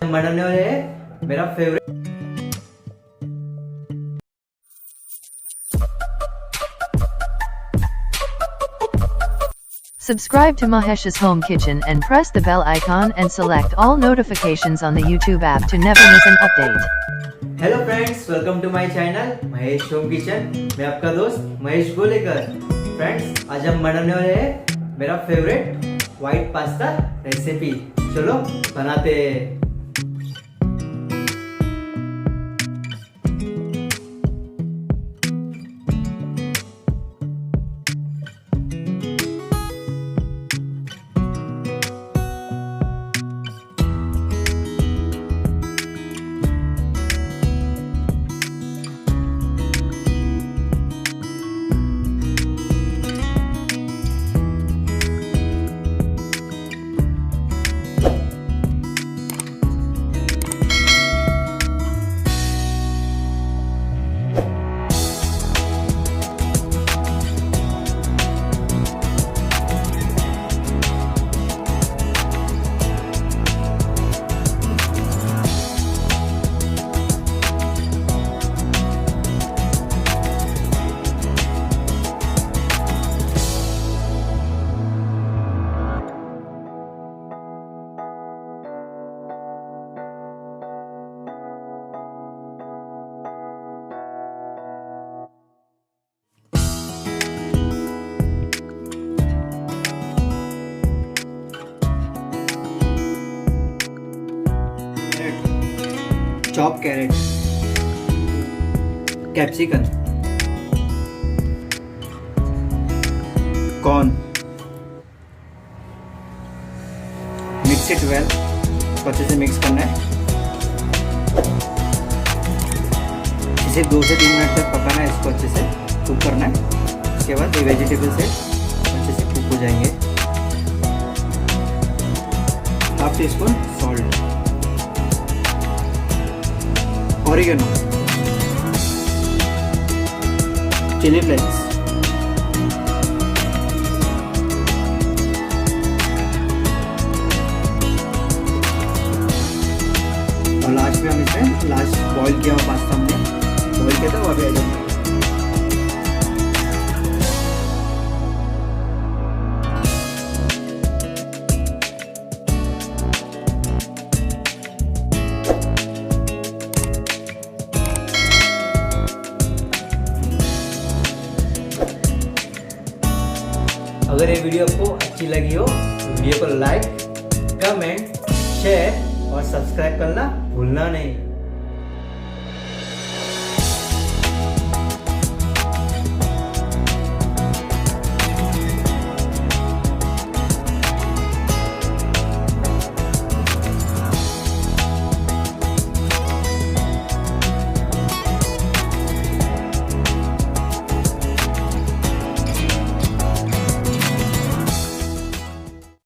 हम बनाने वाले हैं मेरा favourite Subscribe to Mahesh's Home Kitchen and press the bell icon and select all notifications on the YouTube app to never miss an update. Hello friends, welcome to my channel Mahesh home kitchen. मैं आपका दोस्त Mahesh 𝗟𝗶𝗸𝗲। Friends, आज हम बनाने वाले हैं मेरा favourite white pasta recipe. चलो बनाते हैं। Chop carrot, capsicum, corn, mix it well. अच्छे से मिक्स करना है। इसे 2 से 3 मिनट तक पकाना है। इसको अच्छे से कुक करना है। उसके बाद ये वेजिटेबल से अच्छे से कुक हो जाएंगे। Half teaspoon salt, oregano, chilli flakes, और लास्ट में हम इसमें बॉईल किया हुआ पास्ता हमने बॉईल किया था वो अभी ऐड करेंगे। अगर ये वीडियो आपको अच्छी लगी हो तो वीडियो को लाइक, कमेंट, शेयर और सब्सक्राइब करना भूलना नहीं।